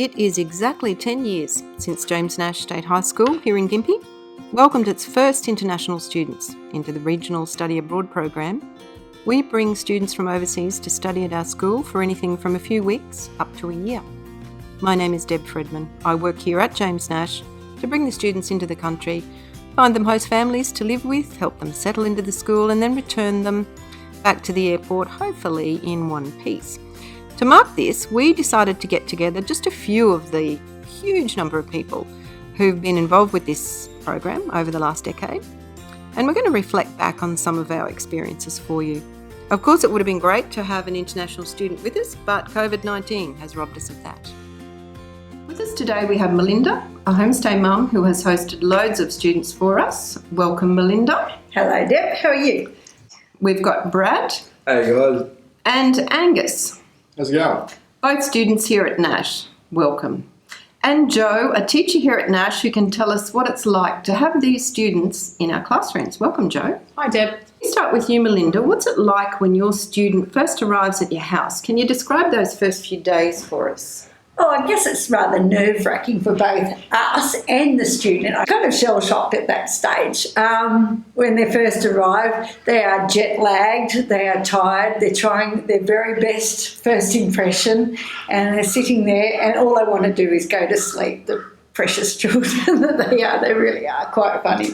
It is exactly 10 years since James Nash State High School here in Gympie welcomed its first international students into the Regional Study Abroad program. We bring students from overseas to study at our school for anything from a few weeks up to a year. My name is Deb Fredman. I work here at James Nash to bring the students into the country, find them host families to live with, help them settle into the school and then return them back to the airport, hopefully in one piece. To mark this, we decided to get together just a few of the huge number of people who've been involved with this program over the last decade, and we're going to reflect back on some of our experiences for you. Of course, it would have been great to have an international student with us, but COVID-19 has robbed us of that. With us today we have Melinda, a homestay mum who has hosted loads of students for us. Welcome, Melinda. Hello, Deb. How are you? We've got Brad. Hey guys. And Angus. How's it going? Both students here at Nash. Welcome. And Joe, a teacher here at Nash who can tell us what it's like to have these students in our classrooms. Welcome, Joe. Hi, Deb. Let's start with you, Melinda. What's it like when your student first arrives at your house? Can you describe those first few days for us? Oh, I guess it's rather nerve-wracking for both us and the student. I'm kind of shell-shocked at that stage. When they first arrive, they are jet-lagged, they are tired, they're trying their very best first impression, and they're sitting there and all they want to do is go to sleep. The precious children that they are, they really are quite funny.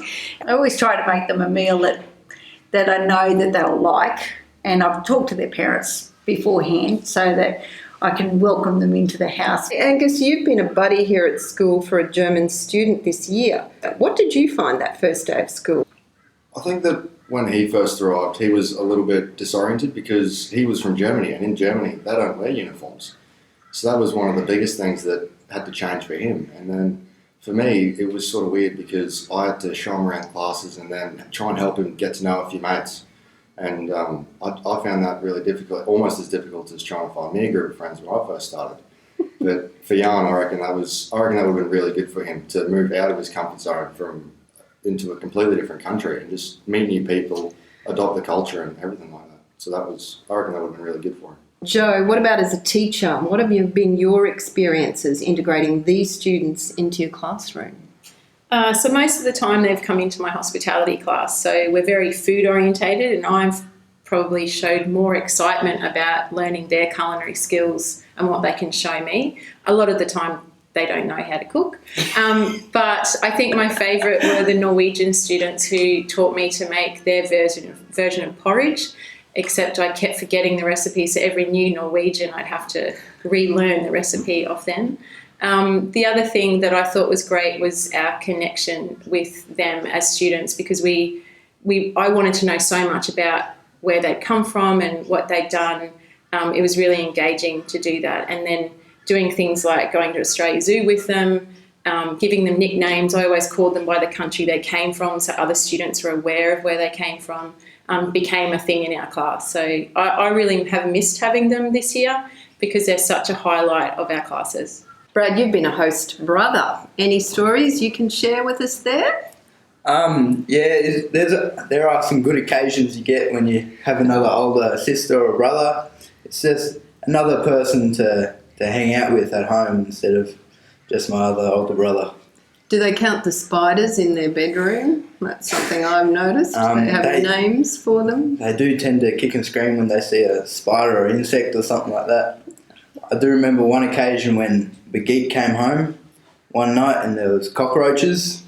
I always try to make them a meal that I know that they'll like, and I've talked to their parents beforehand so that I can welcome them into the house. Angus, you've been a buddy here at school for a German student this year. What did you find that first day of school? I think that when he first arrived, he was a little bit disoriented because he was from Germany, and in Germany, they don't wear uniforms. So that was one of the biggest things that had to change for him. And then for me, it was sort of weird because I had to show him around classes and then try and help him get to know a few mates. And I found that really difficult, almost as difficult as trying to find me a group of friends when I first started. But for Jan, I reckon that would have been really good for him to move out of his comfort zone into a completely different country and just meet new people, adopt the culture and everything like that. So I reckon that would have been really good for him. Joe, what about as a teacher? What have been your experiences integrating these students into your classroom? So most of the time they've come into my hospitality class, so we're very food orientated, and I've probably showed more excitement about learning their culinary skills and what they can show me. A lot of the time they don't know how to cook, but I think my favourite were the Norwegian students who taught me to make their version of porridge, except I kept forgetting the recipe, so every new Norwegian I'd have to relearn the recipe off them. The other thing that I thought was great was our connection with them as students, because I wanted to know so much about where they'd come from and what they'd done. It was really engaging to do that, and then doing things like going to Australia Zoo with them, giving them nicknames. I always called them by the country they came from so other students were aware of where they came from, became a thing in our class. So I really have missed having them this year because they're such a highlight of our classes. Brad, you've been a host brother. Any stories you can share with us there? There are some good occasions you get when you have another older sister or brother. It's just another person to hang out with at home instead of just my other older brother. Do they count the spiders in their bedroom? That's something I've noticed. They have names for them. They do tend to kick and scream when they see a spider or insect or something like that. I do remember one occasion when the geek came home one night and there was cockroaches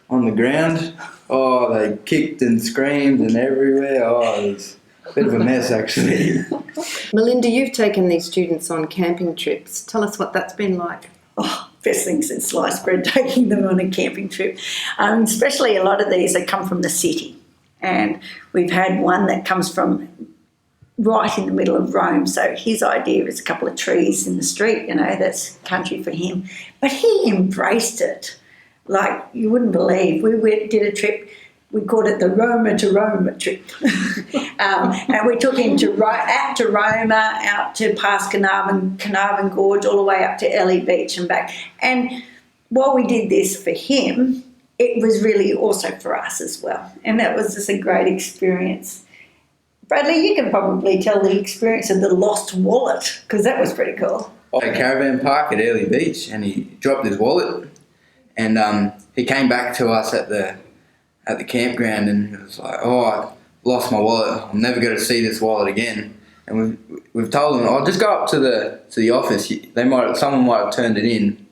on the ground. Oh, they kicked and screamed and everywhere. Oh, it was a bit of a mess actually. Melinda, you've taken these students on camping trips. Tell us what that's been like. Oh, best thing since sliced bread, taking them on a camping trip. Especially a lot of these that come from the city. And we've had one that comes from right in the middle of Rome, so his idea is a couple of trees in the street, that's country for him. But he embraced it like you wouldn't believe. We did a trip, we called it the Roma to Roma trip. And we took him out to Roma, out to past Carnarvon Gorge, all the way up to Ellie Beach and back. And while we did this for him, it was really also for us as well. And that was just a great experience. Bradley, you can probably tell the experience of the lost wallet, because that was pretty cool. at a caravan park at Airlie Beach, and he dropped his wallet, and he came back to us at the campground, and he was like, "Oh, I lost my wallet. I'm never going to see this wallet again." And we've told him, "Oh, just go up to the office. Someone might have turned it in."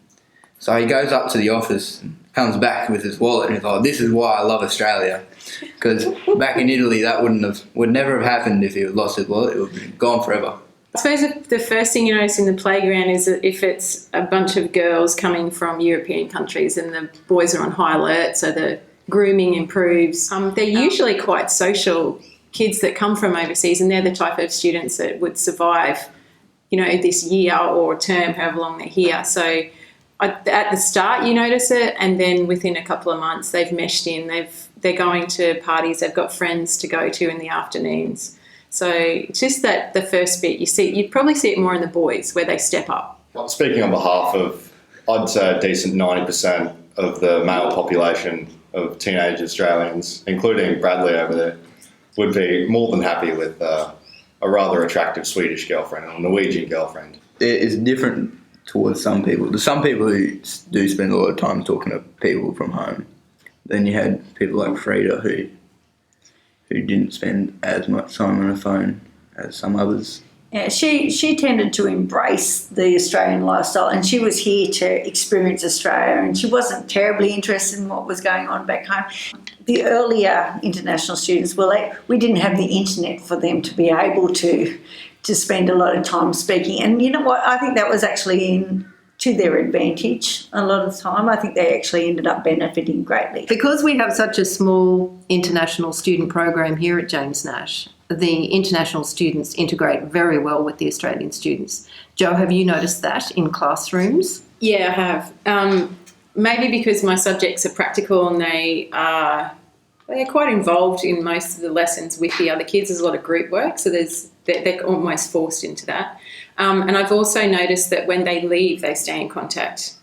So he goes up to the office, and comes back with his wallet, and he's like, "This is why I love Australia." Because back in Italy, that would never have happened if he had lost his wallet. It would be gone forever. I suppose the first thing you notice in the playground is that if it's a bunch of girls coming from European countries and the boys are on high alert, so the grooming improves. They're usually quite social kids that come from overseas, and they're the type of students that would survive, this year or term, however long they're here. So at the start you notice it, and then within a couple of months they've meshed in. They're going to parties, they've got friends to go to in the afternoons. So it's just that the first bit you'd probably see it more in the boys where they step up. Well, speaking on behalf of, I'd say a decent 90% of the male population of teenage Australians, including Bradley over there, would be more than happy with a rather attractive Swedish girlfriend or Norwegian girlfriend. It's different towards some people. There's some people who do spend a lot of time talking to people from home. Then you had people like Frida who didn't spend as much time on her phone as some others. Yeah, she tended to embrace the Australian lifestyle, and she was here to experience Australia, and she wasn't terribly interested in what was going on back home. The earlier international students, we didn't have the internet for them to be able to spend a lot of time speaking. And you know what? I think that was actually to their advantage a lot of the time. I think they actually ended up benefiting greatly. Because we have such a small international student program here at James Nash, the international students integrate very well with the Australian students. Joe, have you noticed that in classrooms? Yeah, I have. Maybe because my subjects are practical and they're quite involved in most of the lessons with the other kids. There's a lot of group work, so they're almost forced into that. And I've also noticed that when they leave, they stay in contact,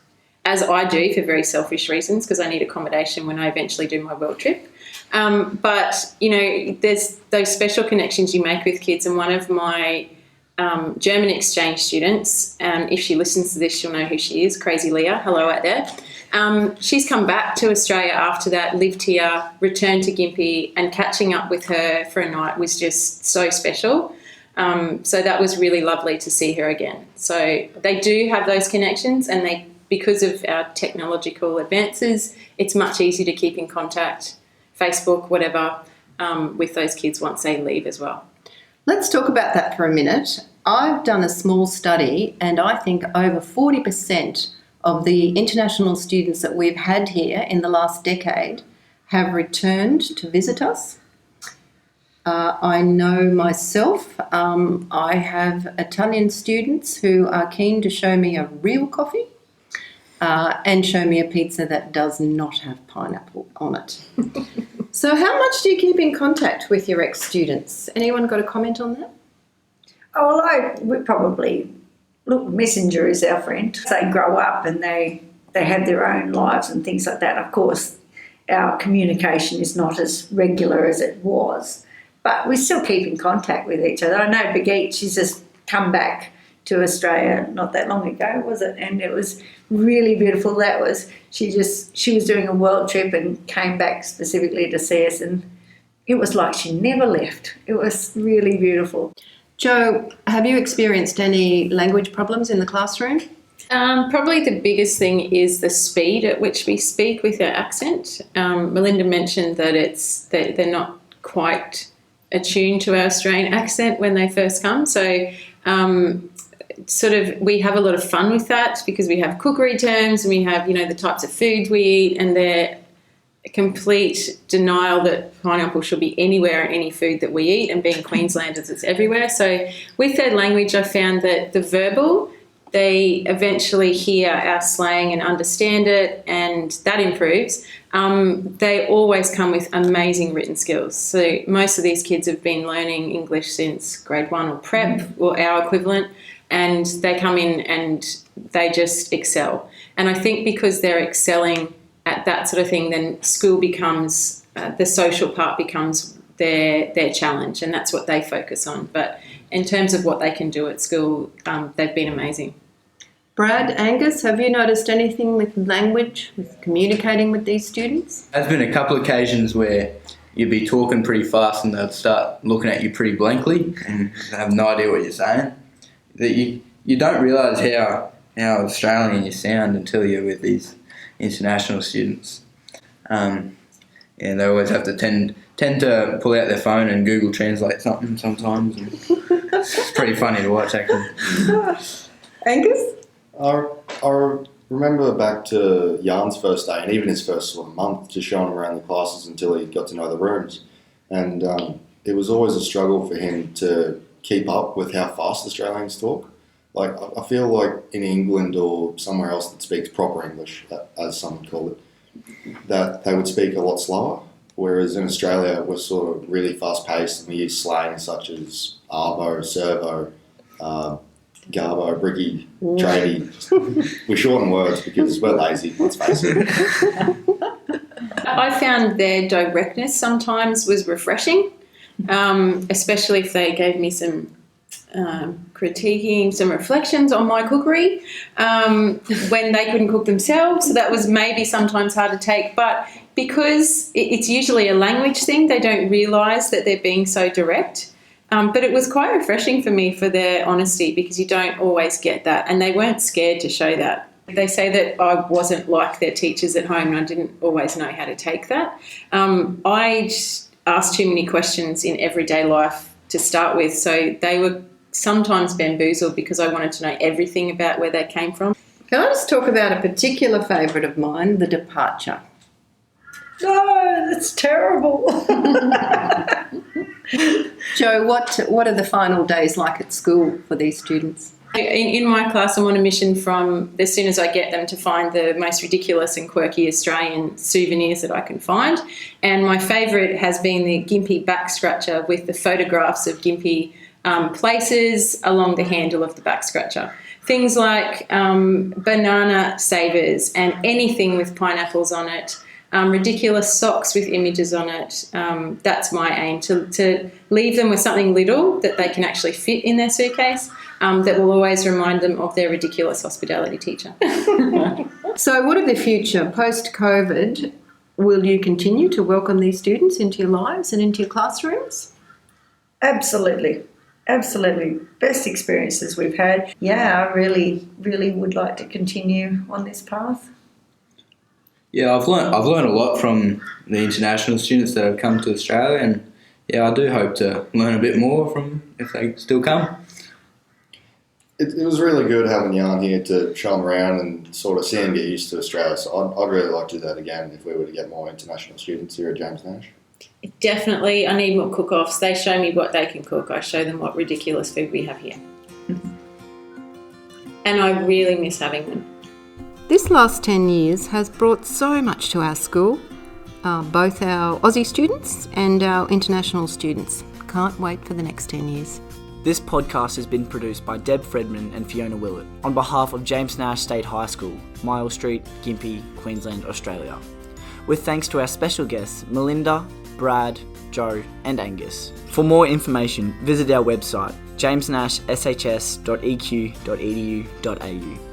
as I do for very selfish reasons, because I need accommodation when I eventually do my world trip. But, there's those special connections you make with kids. And one of my German exchange students, if she listens to this, she'll know who she is, Crazy Leah, hello out there. She's come back to Australia after that, lived here, returned to Gympie, and catching up with her for a night was just so special. So that was really lovely to see her again. So they do have those connections, and because of our technological advances, it's much easier to keep in contact, Facebook, whatever, with those kids once they leave as well. Let's talk about that for a minute. I've done a small study, and I think over 40% of the international students that we've had here in the last decade have returned to visit us. I know myself, I have Italian students who are keen to show me a real coffee and show me a pizza that does not have pineapple on it. So how much do you keep in contact with your ex-students? Anyone got a comment on that? Oh, well, Messenger is our friend. They grow up and they have their own lives and things like that. Of course, our communication is not as regular as it was, but we still keep in contact with each other. I know Brigitte, she's just come back to Australia not that long ago, was it? And it was really beautiful. She was doing a world trip and came back specifically to see us, and it was like she never left. It was really beautiful. Joe, have you experienced any language problems in the classroom? Probably the biggest thing is the speed at which we speak with our accent. Melinda mentioned that they're not quite attuned to our Australian accent when they first come. So we have a lot of fun with that because we have cookery terms and we have, the types of foods we eat, and they're a complete denial that pineapple should be anywhere in any food that we eat, and being Queenslanders, it's everywhere. So with their language, I found that the verbal, they eventually hear our slang and understand it, and that improves. They always come with amazing written skills. So most of these kids have been learning English since grade 1 or prep or our equivalent, and they come in and they just excel. And I think because they're excelling at that sort of thing, then school becomes, the social part becomes their challenge, and that's what they focus on. But in terms of what they can do at school, they've been amazing. Brad, Angus, have you noticed anything with language, with communicating with these students? There's been a couple of occasions where you'd be talking pretty fast and they'd start looking at you pretty blankly and have no idea what you're saying. That you don't realise how Australian you sound until you're with these international students. They always have to tend to pull out their phone and Google Translate something sometimes. And it's pretty funny to watch, actually. Angus? I remember back to Jan's first day, and even his first sort of month, just showing him around the classes until he got to know the rooms. And it was always a struggle for him to keep up with how fast Australians talk. Like, I feel like in England or somewhere else that speaks proper English, as some would call it, that they would speak a lot slower. Whereas in Australia, we're sort of really fast-paced and we use slang such as arvo, servo, garbo, bricky, tradie. We shorten words because we're lazy, let's face it. I found their directness sometimes was refreshing, especially if they gave me some critiquing, some reflections on my cookery when they couldn't cook themselves. So that was maybe sometimes hard to take, but because it's usually a language thing, they don't realise that they're being so direct. But it was quite refreshing for me for their honesty, because you don't always get that, and they weren't scared to show that. They say that I wasn't like their teachers at home and I didn't always know how to take that. I asked too many questions in everyday life to start with, so they were sometimes bamboozled because I wanted to know everything about where they came from. Can I just talk about a particular favourite of mine, the departure? No, that's terrible. Joe, what are the final days like at school for these students? In my class, I'm on a mission from as soon as I get them to find the most ridiculous and quirky Australian souvenirs that I can find. And my favourite has been the Gympie back scratcher with the photographs of Gympie places along the handle of the back scratcher. Things like banana savers and anything with pineapples on it. Ridiculous socks with images on it. That's my aim, to leave them with something little that they can actually fit in their suitcase, that will always remind them of their ridiculous hospitality teacher. So what of the future? Post-COVID, will you continue to welcome these students into your lives and into your classrooms? Absolutely. Absolutely. Best experiences we've had. Yeah, I really, really would like to continue on this path. Yeah, I've learned a lot from the international students that have come to Australia, and yeah, I do hope to learn a bit more from if they still come. It was really good having Jan here to show him around and sort of see him get used to Australia. So I'd really like to do that again if we were to get more international students here at James Nash. Definitely, I need more cook-offs. They show me what they can cook. I show them what ridiculous food we have here. And I really miss having them. This last 10 years has brought so much to our school, both our Aussie students and our international students. Can't wait for the next 10 years. This podcast has been produced by Deb Fredman and Fiona Willett on behalf of James Nash State High School, Miles Street, Gympie, Queensland, Australia. With thanks to our special guests, Melinda, Brad, Joe and Angus. For more information, visit our website, jamesnashshs.eq.edu.au.